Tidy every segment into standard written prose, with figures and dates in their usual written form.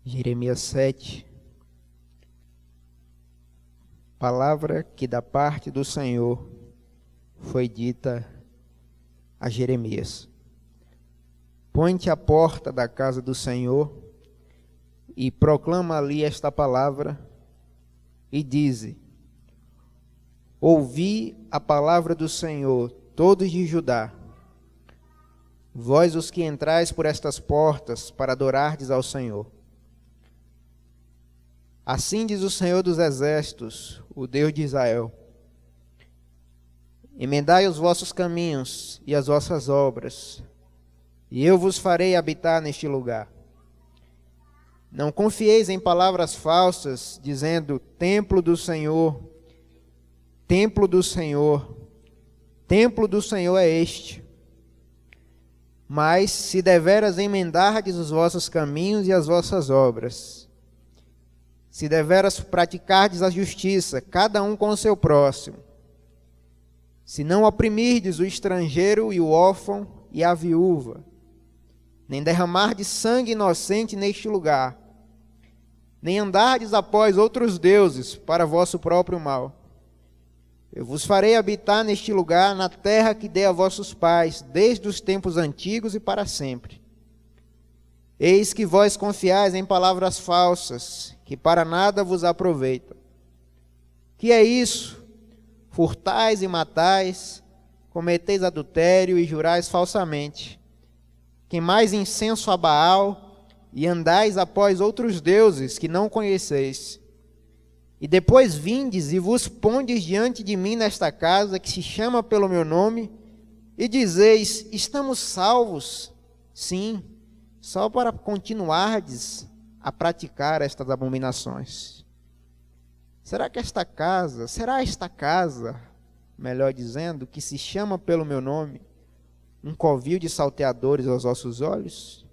Jeremias 7, palavra que da parte do Senhor foi dita a Jeremias. Põe-te à porta da casa do Senhor e proclama ali esta palavra e dize: ouvi a palavra do Senhor, todos de Judá, vós os que entrais por estas portas para adorardes ao Senhor. Assim diz o Senhor dos Exércitos, o Deus de Israel: emendai os vossos caminhos e as vossas obras, e eu vos farei habitar neste lugar. Não confieis em palavras falsas, dizendo: templo do Senhor, templo do Senhor, templo do Senhor é este. Mas se deveras emendardes os vossos caminhos e as vossas obras, se deveras praticardes a justiça, cada um com o seu próximo, se não oprimirdes o estrangeiro e o órfão e a viúva, nem derramardes sangue inocente neste lugar, nem andardes após outros deuses para vosso próprio mal, eu vos farei habitar neste lugar, na terra que dei a vossos pais, desde os tempos antigos e para sempre. Eis que vós confiais em palavras falsas, que para nada vos aproveitam. Que é isso? Furtais e matais, cometeis adultério e jurais falsamente. Queimais incenso a Baal e andais após outros deuses que não conheceis. E depois vindes e vos pondes diante de mim nesta casa que se chama pelo meu nome, e dizeis: estamos salvos. Sim, só para continuardes a praticar estas abominações. Será esta casa, melhor dizendo, que se chama pelo meu nome, um covil de salteadores aos vossos olhos?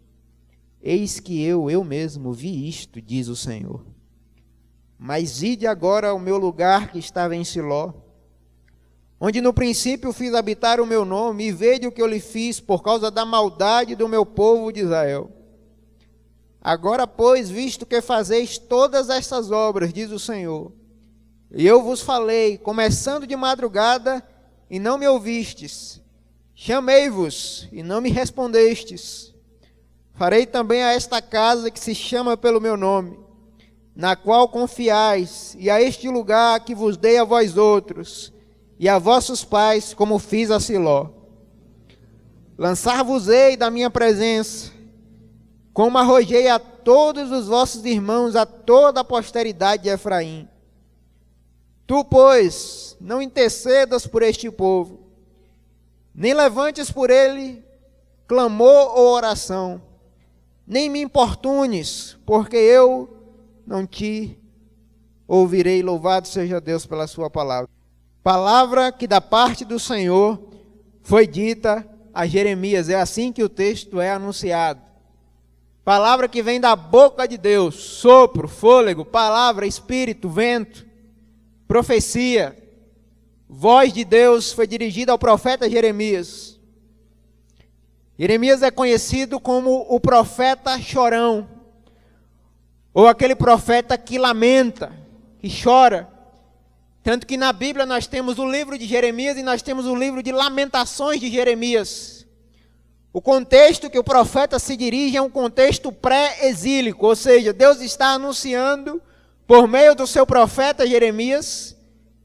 Eis que eu mesmo vi isto, diz o Senhor. Mas ide agora ao meu lugar que estava em Siló, onde no princípio fiz habitar o meu nome, e vede o que eu lhe fiz por causa da maldade do meu povo de Israel. Agora, pois, visto que fazeis todas estas obras, diz o Senhor, e eu vos falei, começando de madrugada, e não me ouvistes, chamei-vos, e não me respondestes, farei também a esta casa que se chama pelo meu nome, na qual confiais, e a este lugar que vos dei a vós outros, e a vossos pais, como fiz a Siló. Lançar-vos-ei da minha presença, como arrojei a todos os vossos irmãos, a toda a posteridade de Efraim. Tu, pois, não intercedas por este povo, nem levantes por ele clamor ou oração, nem me importunes, porque eu não te ouvirei. Louvado seja Deus pela sua palavra. Palavra que da parte do Senhor foi dita a Jeremias. É assim que o texto é anunciado. Palavra que vem da boca de Deus, sopro, fôlego, palavra, espírito, vento, profecia. Voz de Deus foi dirigida ao profeta Jeremias. Jeremias é conhecido como o profeta chorão, ou aquele profeta que lamenta, que chora. Tanto que na Bíblia nós temos o livro de Jeremias e nós temos o livro de Lamentações de Jeremias. O contexto que o profeta se dirige é um contexto pré-exílico, ou seja, Deus está anunciando, por meio do seu profeta Jeremias,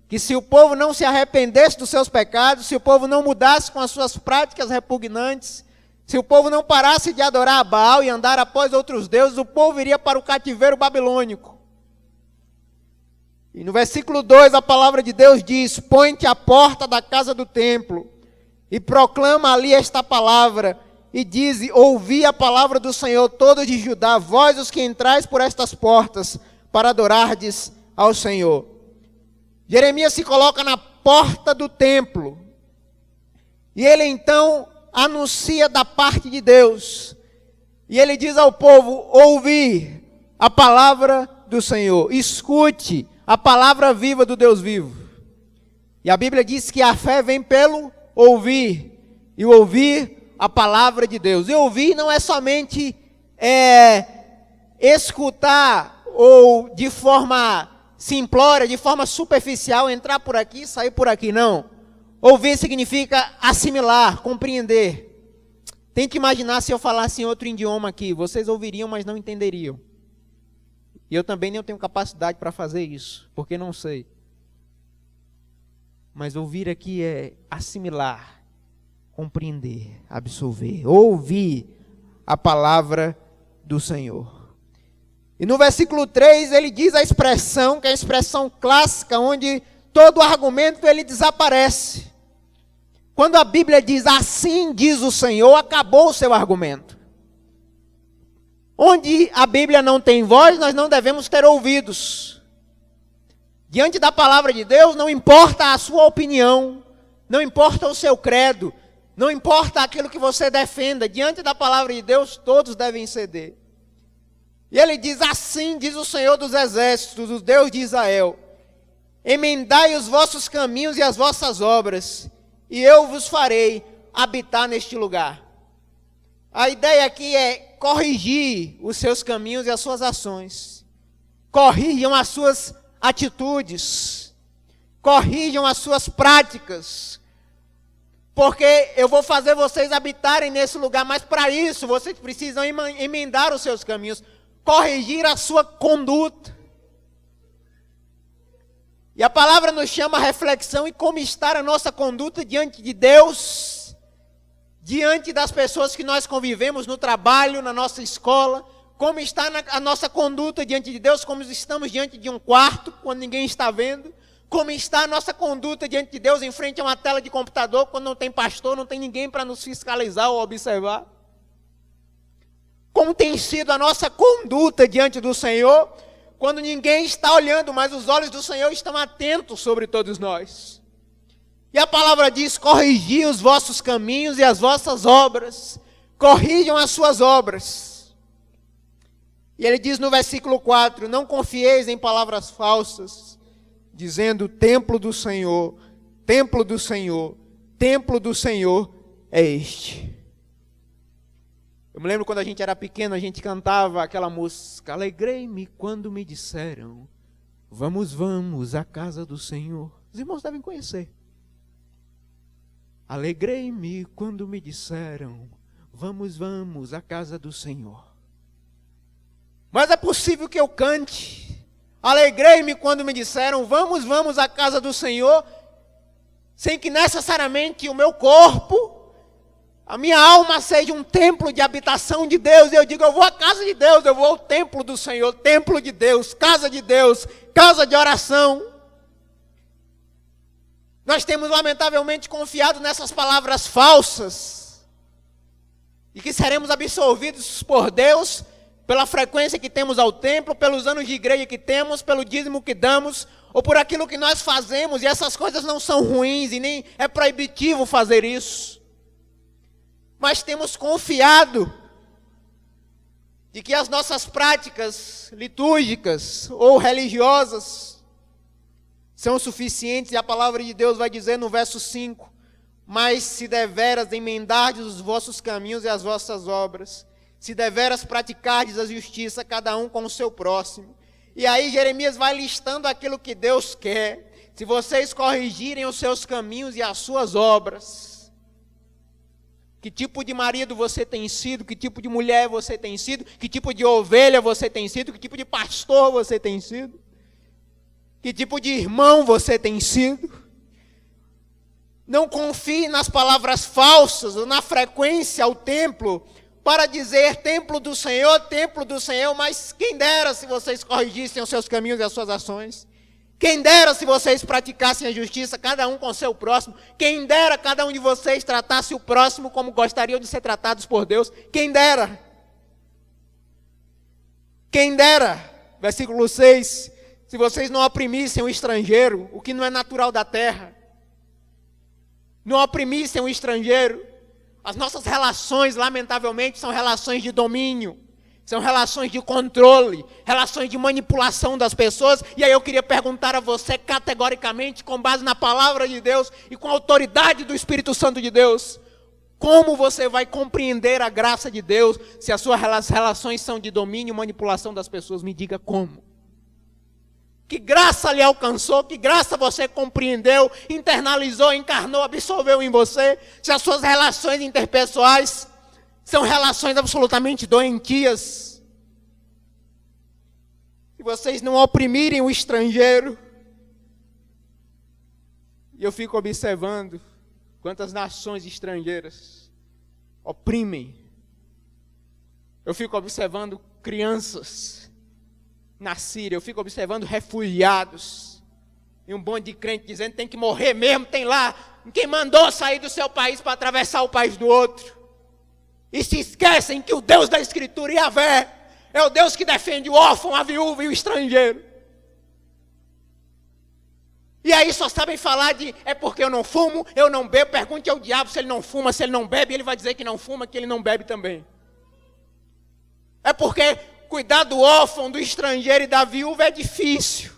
que se o povo não se arrependesse dos seus pecados, se o povo não mudasse com as suas práticas repugnantes, se o povo não parasse de adorar a Baal e andar após outros deuses, o povo iria para o cativeiro babilônico. E no versículo 2 a palavra de Deus diz: põe-te à porta da casa do templo e proclama ali esta palavra, e diz: ouvi a palavra do Senhor, todos de Judá, vós os que entrais por estas portas, para adorardes ao Senhor. Jeremias se coloca na porta do templo, e ele então anuncia da parte de Deus, e ele diz ao povo: ouvi a palavra do Senhor, escute a palavra viva do Deus vivo. E a Bíblia diz que a fé vem pelo ouvir, e o ouvir a palavra de Deus. E ouvir não é somente escutar ou de forma simplória, de forma superficial, entrar por aqui e sair por aqui, não. Ouvir significa assimilar, compreender. Tente imaginar se eu falasse em outro idioma aqui, vocês ouviriam, mas não entenderiam. E eu também não tenho capacidade para fazer isso, porque não sei. Mas ouvir aqui é assimilar, compreender, absorver, ouvir a palavra do Senhor. E no versículo 3 ele diz a expressão, que é a expressão clássica, onde todo argumento ele desaparece. Quando a Bíblia diz assim diz o Senhor, acabou o seu argumento. Onde a Bíblia não tem voz, nós não devemos ter ouvidos. Diante da palavra de Deus, não importa a sua opinião, não importa o seu credo, não importa aquilo que você defenda, diante da palavra de Deus, todos devem ceder. E ele diz assim, diz o Senhor dos Exércitos, o Deus de Israel: emendai os vossos caminhos e as vossas obras, e eu vos farei habitar neste lugar. A ideia aqui é corrigir os seus caminhos e as suas ações. Corrijam as suas atitudes. Corrijam as suas práticas. Porque eu vou fazer vocês habitarem nesse lugar, mas para isso vocês precisam emendar os seus caminhos. Corrigir a sua conduta. E a palavra nos chama a reflexão e como está a nossa conduta diante de Deus, diante das pessoas que nós convivemos no trabalho, na nossa escola, como está a nossa conduta diante de Deus, como estamos diante de um quarto, quando ninguém está vendo, como está a nossa conduta diante de Deus em frente a uma tela de computador, quando não tem pastor, não tem ninguém para nos fiscalizar ou observar. Como tem sido a nossa conduta diante do Senhor, quando ninguém está olhando, mas os olhos do Senhor estão atentos sobre todos nós. E a palavra diz: corrigi os vossos caminhos e as vossas obras. Corrijam as suas obras. E ele diz no versículo 4: não confieis em palavras falsas, dizendo: templo do Senhor, templo do Senhor, templo do Senhor é este. Eu me lembro quando a gente era pequeno, a gente cantava aquela música: alegrei-me quando me disseram, vamos, vamos à casa do Senhor. Os irmãos devem conhecer. Alegrei-me quando me disseram, vamos, vamos à casa do Senhor. Mas é possível que eu cante, alegrei-me quando me disseram, vamos, vamos à casa do Senhor, sem que necessariamente o meu corpo, a minha alma seja um templo de habitação de Deus. E eu digo: eu vou à casa de Deus, eu vou ao templo do Senhor, templo de Deus, casa de oração. Nós temos lamentavelmente confiado nessas palavras falsas, e que seremos absorvidos por Deus, pela frequência que temos ao templo, pelos anos de igreja que temos, pelo dízimo que damos, ou por aquilo que nós fazemos, e essas coisas não são ruins, e nem é proibitivo fazer isso. Mas temos confiado de que as nossas práticas litúrgicas ou religiosas são suficientes, e a palavra de Deus vai dizer no verso 5: mas se deveras emendardes os vossos caminhos e as vossas obras, se deveras praticardes a justiça, cada um com o seu próximo. E aí Jeremias vai listando aquilo que Deus quer. Se vocês corrigirem os seus caminhos e as suas obras. Que tipo de marido você tem sido, que tipo de mulher você tem sido, que tipo de ovelha você tem sido, que tipo de pastor você tem sido, que tipo de irmão você tem sido. Não confie nas palavras falsas ou na frequência ao templo para dizer templo do Senhor, mas quem dera se vocês corrigissem os seus caminhos e as suas ações. Quem dera se vocês praticassem a justiça, cada um com o seu próximo. Quem dera cada um de vocês tratasse o próximo como gostariam de ser tratados por Deus. Quem dera. Quem dera. Versículo 6. Se vocês não oprimissem o estrangeiro, o que não é natural da terra. Não oprimissem o estrangeiro. As nossas relações, lamentavelmente, são relações de domínio. São relações de controle, relações de manipulação das pessoas. E aí eu queria perguntar a você categoricamente, com base na palavra de Deus e com a autoridade do Espírito Santo de Deus: Como você vai compreender a graça de Deus se as suas relações são de domínio e manipulação das pessoas? Me diga como. Que graça lhe alcançou, que graça você compreendeu, internalizou, encarnou, absorveu em você, se as suas relações interpessoais são relações absolutamente doentias. Se vocês não oprimirem o estrangeiro. E eu fico observando quantas nações estrangeiras oprimem. Eu fico observando crianças na Síria, eu fico observando refugiados. E um monte de crente dizendo que tem que morrer mesmo, tem lá quem mandou sair do seu país para atravessar o país do outro. E se esquecem que o Deus da Escritura, Yahvé, é o Deus que defende o órfão, a viúva e o estrangeiro. E aí só sabem falar de, é porque eu não fumo, eu não bebo. Pergunte ao diabo se ele não fuma, se ele não bebe, ele vai dizer que não fuma, que ele não bebe também. É porque cuidar do órfão, do estrangeiro e da viúva é difícil.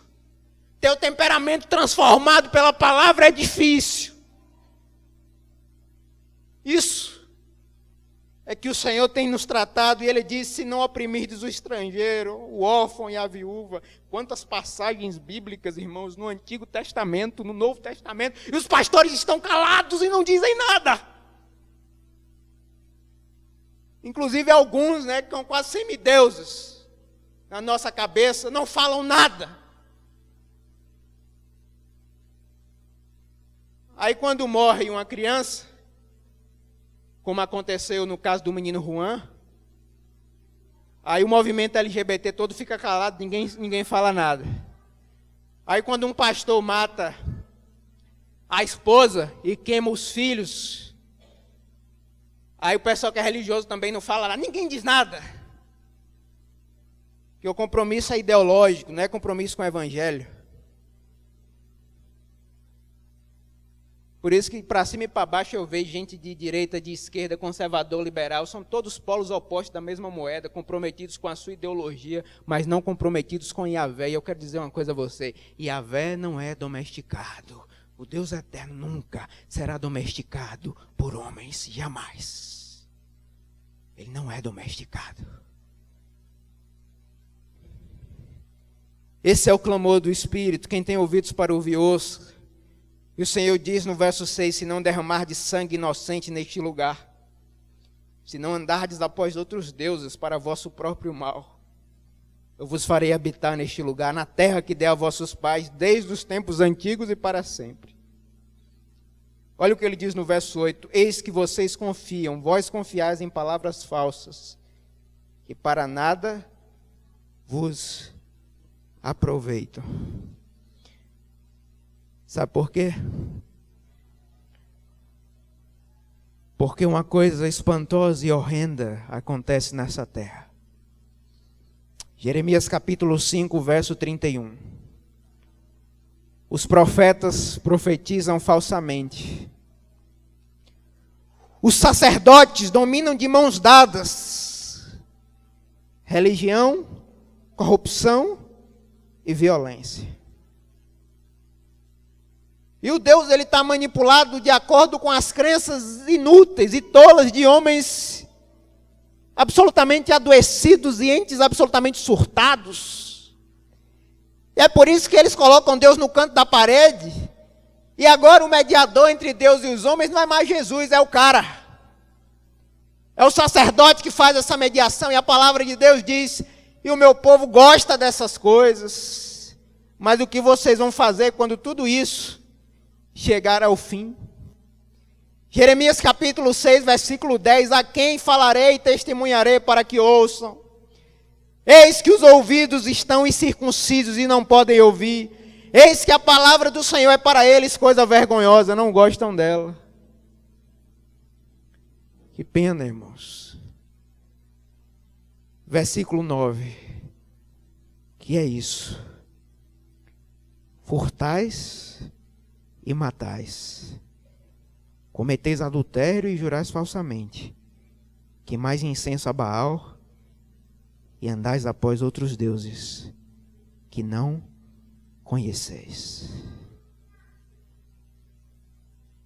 Ter o temperamento transformado pela palavra é difícil. Isso é que o Senhor tem nos tratado, e Ele disse, se não oprimirdes o estrangeiro, o órfão e a viúva. Quantas passagens bíblicas, irmãos, no Antigo Testamento, no Novo Testamento, e os pastores estão calados e não dizem nada. Inclusive alguns, que são quase semideuses, na nossa cabeça, não falam nada. Aí quando morre uma criança, como aconteceu no caso do menino Juan, aí o movimento LGBT todo fica calado, ninguém fala nada. Aí quando um pastor mata a esposa e queima os filhos, aí o pessoal que é religioso também não fala nada, ninguém diz nada. Porque o compromisso é ideológico, não é compromisso com o evangelho. Por isso que para cima e para baixo eu vejo gente de direita, de esquerda, conservador, liberal, são todos polos opostos da mesma moeda, comprometidos com a sua ideologia, mas não comprometidos com Yahvé. E eu quero dizer uma coisa a você, Yahvé não é domesticado. O Deus eterno nunca será domesticado por homens, jamais. Ele não é domesticado. Esse é o clamor do Espírito. Quem tem ouvidos para ouvir, ouça. E o Senhor diz no verso 6, se não derramardes sangue inocente neste lugar, se não andardes após outros deuses para vosso próprio mal, eu vos farei habitar neste lugar, na terra que dei a vossos pais, desde os tempos antigos e para sempre. Olha o que ele diz no verso 8, eis que vocês confiam, vós confiais em palavras falsas, que para nada vos aproveitam. Sabe por quê? Porque uma coisa espantosa e horrenda acontece nessa terra. Jeremias capítulo 5, verso 31. Os profetas profetizam falsamente. Os sacerdotes dominam de mãos dadas. Religião, corrupção e violência. E o Deus, ele está manipulado de acordo com as crenças inúteis e tolas de homens absolutamente adoecidos e entes absolutamente surtados. E é por isso que eles colocam Deus no canto da parede. E agora o mediador entre Deus e os homens não é mais Jesus, é o cara. É o sacerdote que faz essa mediação. E a palavra de Deus diz, e o meu povo gosta dessas coisas. Mas o que vocês vão fazer quando tudo isso chegar ao fim? Jeremias capítulo 6, versículo 10, a quem falarei e testemunharei para que ouçam? Eis que os ouvidos estão incircuncisos e não podem ouvir. Eis que a palavra do Senhor é para eles coisa vergonhosa, não gostam dela. Que pena, irmãos. Versículo 9. Que é isso? Furtais e matais. Cometeis adultério e jurais falsamente. Queimais incenso a Baal e andais após outros deuses que não conheceis.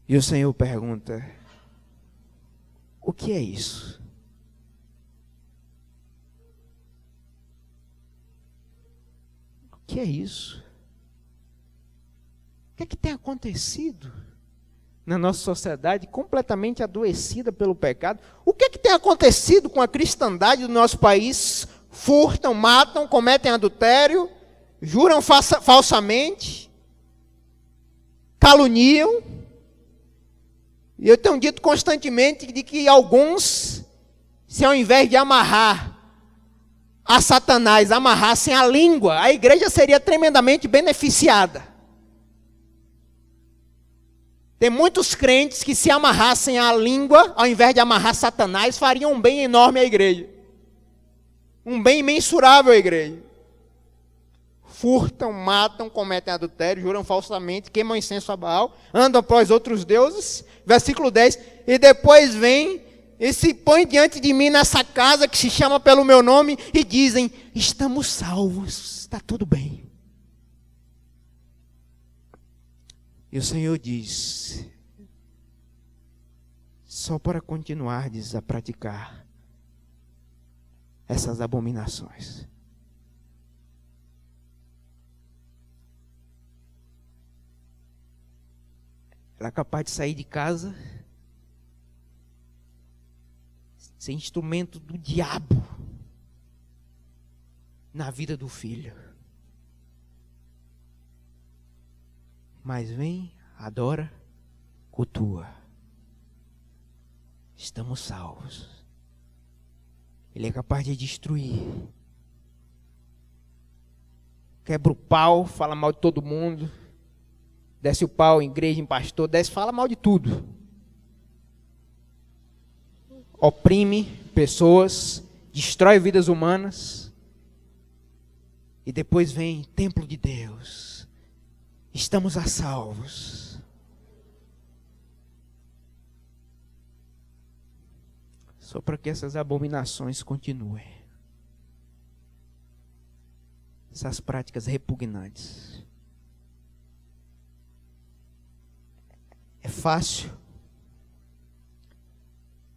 E o Senhor pergunta, O que é isso? O que é isso? O que é que tem acontecido na nossa sociedade completamente adoecida pelo pecado? O que é que tem acontecido com a cristandade do nosso país? Furtam, matam, cometem adultério, juram falsamente, caluniam. E eu tenho dito constantemente de que alguns, se ao invés de amarrar a Satanás, amarrassem a língua, a igreja seria tremendamente beneficiada. Tem muitos crentes que, se amarrassem a língua, ao invés de amarrar Satanás, fariam um bem enorme à igreja. Um bem imensurável à igreja. Furtam, matam, cometem adultério, juram falsamente, queimam incenso a Baal, andam após outros deuses. Versículo 10. E depois vem e se põe diante de mim nessa casa que se chama pelo meu nome e dizem: estamos salvos, está tudo bem. E o Senhor diz: só para continuardes a praticar essas abominações. Ela é capaz de sair de casa, ser instrumento do diabo na vida do filho. Mas vem, adora, cultua. Estamos salvos. Ele é capaz de destruir. Quebra o pau, fala mal de todo mundo. Desce o pau em igreja, em pastor, desce, fala mal de tudo. Oprime pessoas, destrói vidas humanas. E depois vem templo de Deus. Estamos a salvos. Só para que essas abominações continuem. Essas práticas repugnantes. É fácil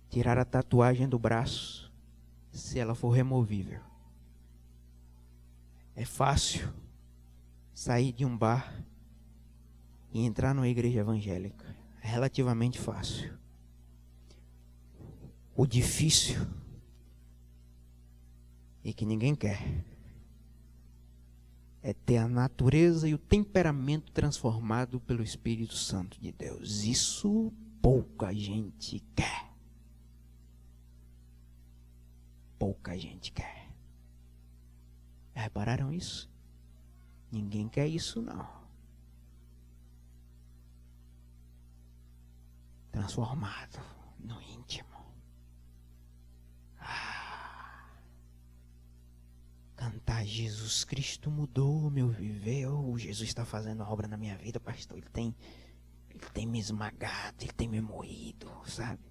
tirar a tatuagem do braço se ela for removível. É fácil sair de um bar e entrar numa igreja evangélica. É relativamente fácil. O difícil e que ninguém quer é ter a natureza e o temperamento transformado pelo Espírito Santo de Deus. Isso pouca gente quer. Pouca gente quer. Repararam isso? Ninguém quer isso, não. Transformado no íntimo. Cantar Jesus Cristo mudou o meu viver. Oh, Jesus está fazendo a obra na minha vida, pastor. Ele tem me esmagado, ele tem me moído, sabe?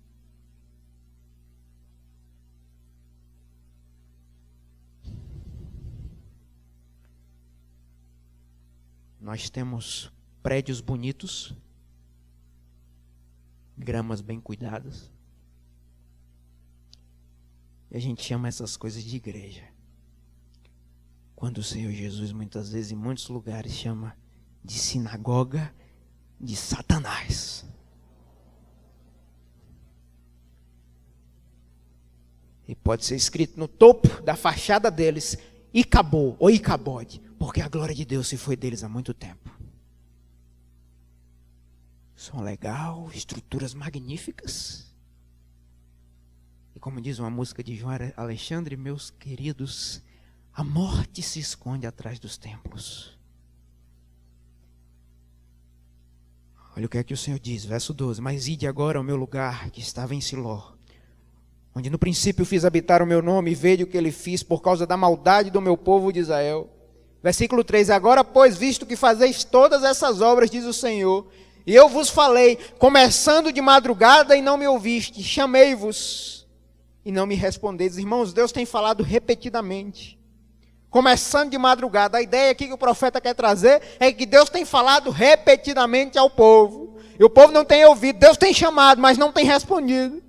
Nós temos prédios bonitos, gramas bem cuidadas, e a gente chama essas coisas de igreja. Quando o Senhor Jesus, muitas vezes, em muitos lugares, chama de sinagoga de Satanás. E pode ser escrito no topo da fachada deles: Icabô ou Icabode, porque a glória de Deus se foi deles há muito tempo. Som legal, estruturas magníficas. E como diz uma música de João Alexandre, meus queridos, a morte se esconde atrás dos templos. Olha o que é que o Senhor diz, verso 12: mas ide agora ao meu lugar que estava em Siló, onde no princípio fiz habitar o meu nome, e vede o que ele fiz por causa da maldade do meu povo de Israel. Versículo 3: agora, pois, visto que fazeis todas essas obras, diz o Senhor, e eu vos falei, começando de madrugada, e não me ouviste, chamei-vos, e não me respondeis. Irmãos, Deus tem falado repetidamente, começando de madrugada. A ideia aqui que o profeta quer trazer é que Deus tem falado repetidamente ao povo, e o povo não tem ouvido. Deus tem chamado, mas não tem respondido.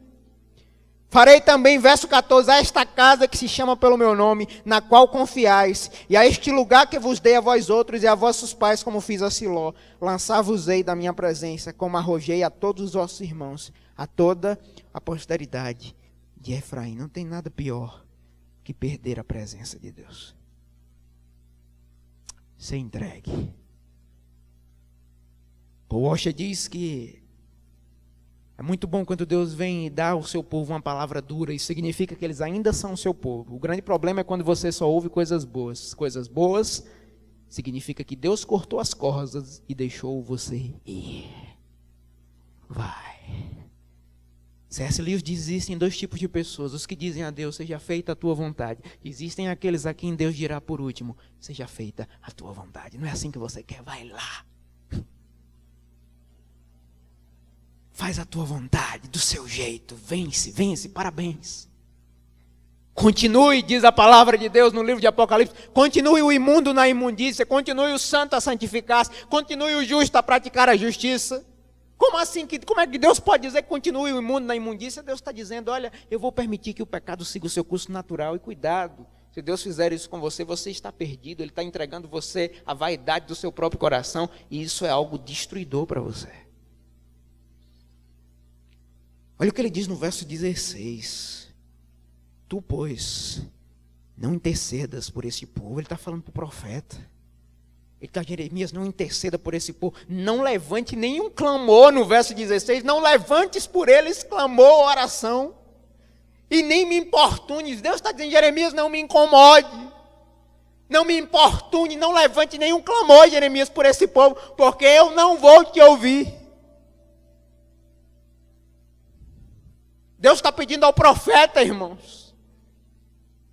Farei também, verso 14, a esta casa que se chama pelo meu nome, na qual confiais, e a este lugar que vos dei a vós outros e a vossos pais, como fiz a Siló, lançar-vos-ei da minha presença, como arrojei a todos os vossos irmãos, a toda a posteridade de Efraim. Não tem nada pior que perder a presença de Deus. Ser entregue. Paul Washer diz que é muito bom quando Deus vem e dá ao seu povo uma palavra dura. Isso significa que eles ainda são o seu povo. O grande problema é quando você só ouve coisas boas. Coisas boas significa que Deus cortou as cordas e deixou você ir. Vai. C.S. Lewis diz que existem dois tipos de pessoas. Os que dizem a Deus, seja feita a tua vontade. Existem aqueles a quem Deus dirá por último, seja feita a tua vontade. Não é assim que você quer, vai lá. Faz a tua vontade, do seu jeito, vence, vence, parabéns. Continue, diz a palavra de Deus no livro de Apocalipse, continue o imundo na imundícia, continue o santo a santificar-se, continue o justo a praticar a justiça. Como assim? Como é que Deus pode dizer que continue o imundo na imundícia? Deus está dizendo, olha, eu vou permitir que o pecado siga o seu curso natural e cuidado. Se Deus fizer isso com você, você está perdido, Ele está entregando você à vaidade do seu próprio coração e isso é algo destruidor para você. Olha o que ele diz no verso 16. Tu, pois, não intercedas por esse povo. Ele está falando para o profeta. Ele está, Jeremias, não interceda por esse povo. Não levante nenhum clamor no verso 16. Não levantes por eles clamor, oração. E nem me importunes. Deus está dizendo, Jeremias, não me incomode. Não me importune, não levante nenhum clamor, Jeremias, por esse povo. Porque eu não vou te ouvir. Deus está pedindo ao profeta, irmãos,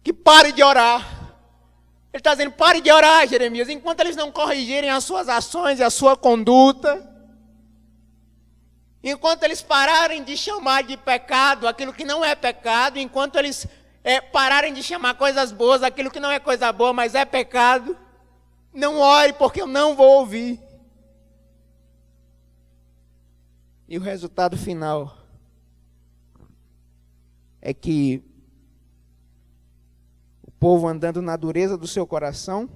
que pare de orar. Ele está dizendo, pare de orar, Jeremias, enquanto eles não corrigirem as suas ações e a sua conduta, enquanto eles pararem de chamar de pecado aquilo que não é pecado, enquanto eles pararem de chamar coisas boas aquilo que não é coisa boa, mas é pecado, não ore, porque eu não vou ouvir. E o resultado final é que o povo andando na dureza do seu coração,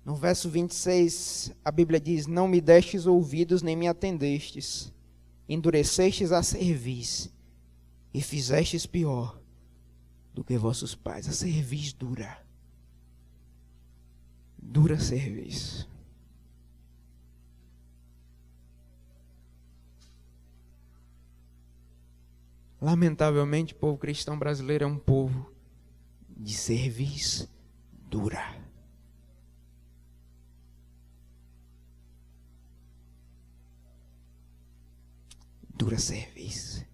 no verso 26, a Bíblia diz, não me destes ouvidos nem me atendestes, endurecestes a cerviz e fizestes pior do que vossos pais. A cerviz dura. Dura cerviz. Lamentavelmente, o povo cristão brasileiro é um povo de cerviz dura. Dura cerviz.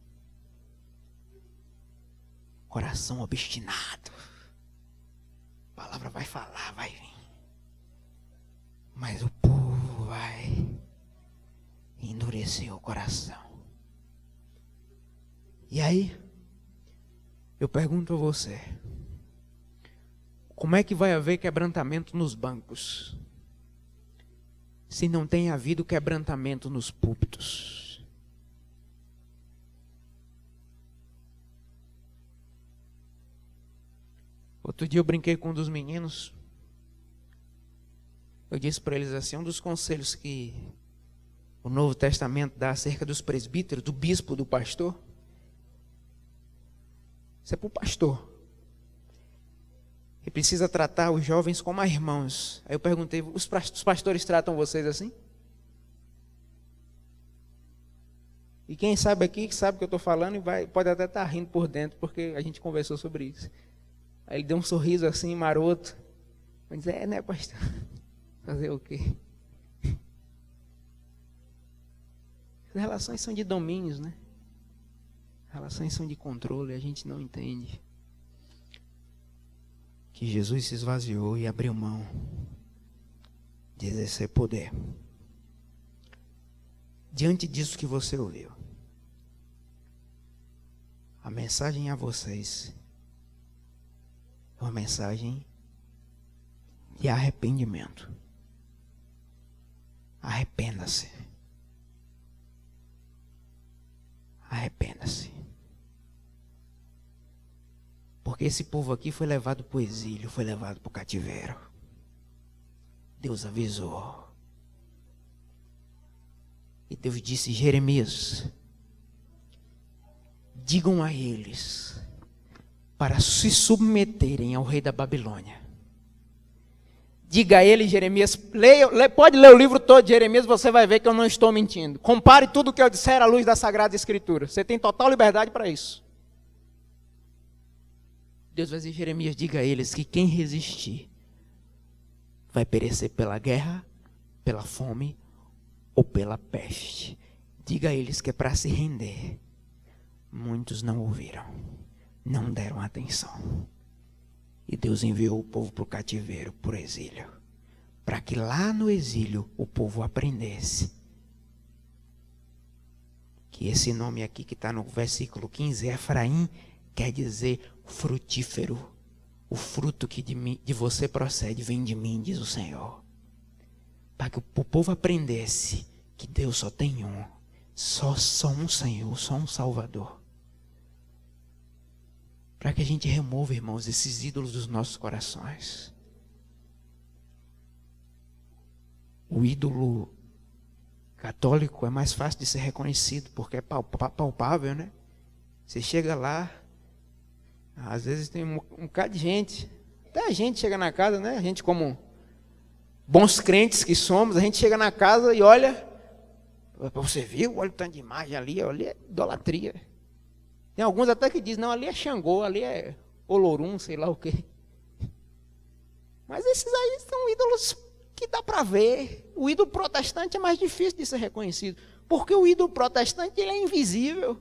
Coração obstinado. A palavra vai falar, vai vir. Mas o povo vai endurecer o coração. E aí, eu pergunto a você, como é que vai haver quebrantamento nos bancos, se não tem havido quebrantamento nos púlpitos? Outro dia eu brinquei com um dos meninos, eu disse para eles assim, um dos conselhos que o Novo Testamento dá acerca dos presbíteros, do bispo, do pastor, isso é para o pastor. Ele precisa tratar os jovens como irmãos. Aí eu perguntei, os pastores tratam vocês assim? E quem sabe aqui, que sabe o que eu estou falando, e pode até estar rindo por dentro, porque a gente conversou sobre isso. Aí ele deu um sorriso assim, maroto. Eu disse, né, pastor? Fazer o quê? As relações são de domínios, né? Relações são de controle, a gente não entende que Jesus se esvaziou e abriu mão de exercer poder. Diante disso que você ouviu, a mensagem a vocês é uma mensagem de arrependimento. Arrependa-se. Arrependa-se. Porque esse povo aqui foi levado para o exílio, foi levado para o cativeiro. Deus avisou. E Deus disse: Jeremias, digam a eles para se submeterem ao rei da Babilônia. Diga a ele, Jeremias, pode ler o livro todo de Jeremias, você vai ver que eu não estou mentindo. Compare tudo o que eu disser à luz da Sagrada Escritura. Você tem total liberdade para isso. Deus vai dizer: Jeremias, diga a eles que quem resistir vai perecer pela guerra, pela fome ou pela peste. Diga a eles que é para se render. Muitos não ouviram, não deram atenção. E Deus enviou o povo para o cativeiro, para o exílio, para que lá no exílio o povo aprendesse que esse nome aqui que está no versículo 15, Efraim, quer dizer frutífero. O fruto que de você procede vem de mim, diz o Senhor. Para que o povo aprendesse que Deus só tem um, só um Senhor, só um Salvador. Para que a gente remova, irmãos, esses ídolos dos nossos corações. O ídolo católico é mais fácil de ser reconhecido, porque é palpável, né? Você chega lá, às vezes tem um bocado de gente, até a gente chega na casa, né? A gente, como bons crentes que somos, a gente chega na casa e olha, você viu? Olha o tanto de imagem ali é idolatria. Tem alguns até que dizem: não, ali é Xangô, ali é Olorum, sei lá o quê. Mas esses aí são ídolos que dá para ver. O ídolo protestante é mais difícil de ser reconhecido, porque o ídolo protestante ele é invisível.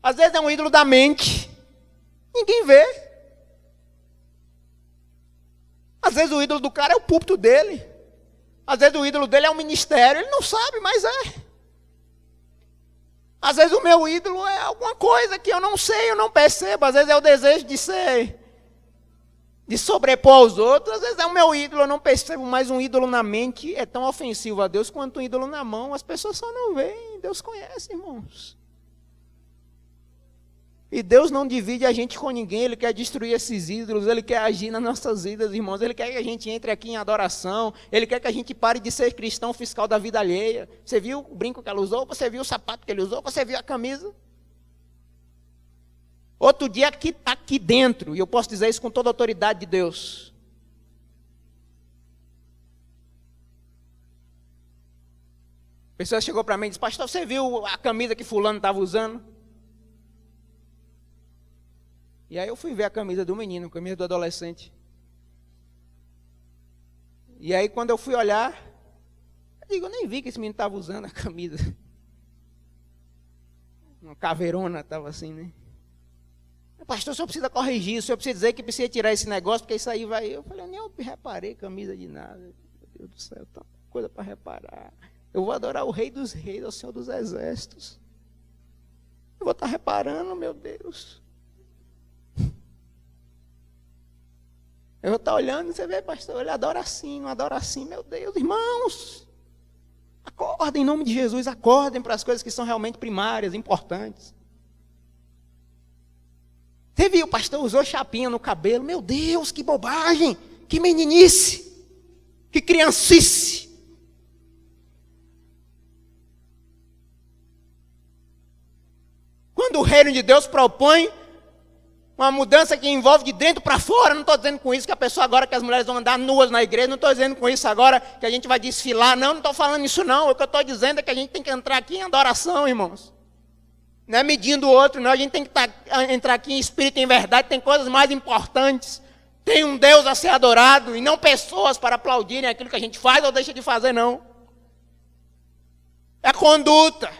Às vezes é um ídolo da mente, ninguém vê. Às vezes o ídolo do cara é o púlpito dele. Às vezes o ídolo dele é um ministério, ele não sabe, mas é. Às vezes o meu ídolo é alguma coisa que eu não sei, eu não percebo. Às vezes é o desejo de sobrepor aos outros. Às vezes é o meu ídolo, eu não percebo. Mas um ídolo na mente é tão ofensivo a Deus quanto um ídolo na mão. As pessoas só não veem, Deus conhece, irmãos. E Deus não divide a gente com ninguém. Ele quer destruir esses ídolos, Ele quer agir nas nossas vidas, irmãos. Ele quer que a gente entre aqui em adoração. Ele quer que a gente pare de ser cristão fiscal da vida alheia. Você viu o brinco que ela usou? Você viu o sapato que ele usou? Você viu a camisa? Outro dia aqui dentro, e eu posso dizer isso com toda a autoridade de Deus. A pessoa chegou para mim e disse: pastor, você viu a camisa que fulano estava usando? E aí eu fui ver a camisa do menino, a camisa do adolescente. E aí quando eu fui olhar, eu nem vi que esse menino estava usando a camisa. Uma caveirona estava assim, né? Pastor, o senhor precisa corrigir, o senhor precisa dizer que precisa tirar esse negócio, porque isso aí vai... Eu falei: nem eu reparei camisa de nada. Meu Deus do céu, tanta coisa para reparar. Eu vou adorar o Rei dos Reis, o Senhor dos Exércitos. Eu vou estar reparando, meu Deus. Eu vou estar olhando e você vê: pastor, ele adora assim, não adora assim. Meu Deus, irmãos, acordem em nome de Jesus, acordem para as coisas que são realmente primárias, importantes. Você viu, o pastor usou chapinha no cabelo. Meu Deus, que bobagem, que meninice, que criancice. Quando o reino de Deus propõe uma mudança que envolve de dentro para fora, não estou dizendo com isso que a pessoa agora, que as mulheres vão andar nuas na igreja, não estou dizendo com isso agora que a gente vai desfilar, não estou falando isso não. O que eu estou dizendo é que a gente tem que entrar aqui em adoração, irmãos. Não é medindo o outro, não. A gente tem que entrar aqui em espírito e em verdade. Tem coisas mais importantes. Tem um Deus a ser adorado e não pessoas para aplaudirem aquilo que a gente faz ou deixa de fazer, não. É conduta.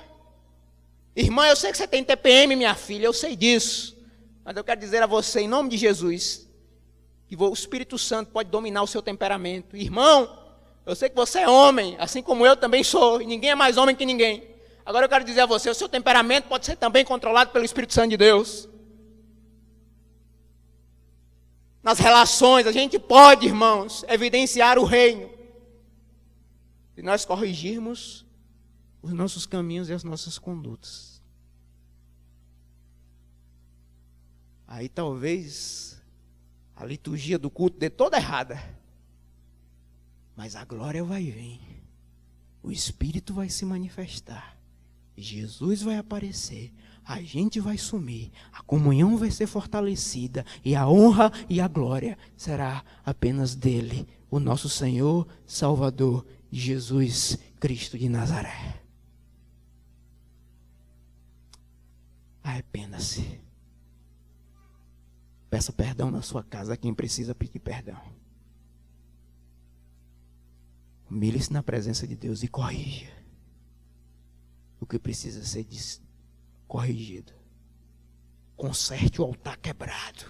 Irmã, eu sei que você tem TPM, minha filha, eu sei disso. Mas eu quero dizer a você, em nome de Jesus, que o Espírito Santo pode dominar o seu temperamento. Irmão, eu sei que você é homem, assim como eu também sou, e ninguém é mais homem que ninguém. Agora eu quero dizer a você, o seu temperamento pode ser também controlado pelo Espírito Santo de Deus. Nas relações, a gente pode, irmãos, evidenciar o reino. Se nós corrigirmos os nossos caminhos e as nossas condutas. aí talvez a liturgia do culto dê toda errada. Mas a glória vai vir. O Espírito vai se manifestar. Jesus vai aparecer. A gente vai sumir. A comunhão vai ser fortalecida. E a honra e a glória será apenas dele, o nosso Senhor, Salvador, Jesus Cristo de Nazaré. Arrependa-se. Peça perdão na sua casa a quem precisa pedir perdão. Humilhe-se na presença de Deus e corrija o que precisa ser corrigido. Conserte o altar quebrado.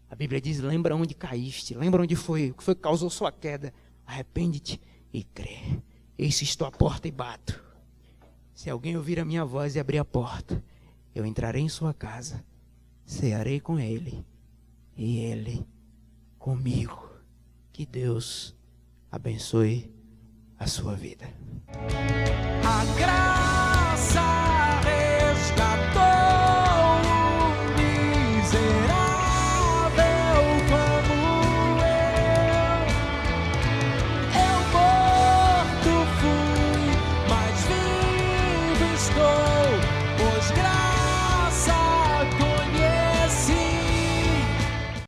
A Bíblia diz: lembra onde caíste, lembra onde foi, o que foi que causou sua queda. Arrepende-te e crê. Eis estou à porta e bato. Se alguém ouvir a minha voz e abrir a porta, eu entrarei em sua casa, cearei com ele e ele comigo. Que Deus abençoe a sua vida.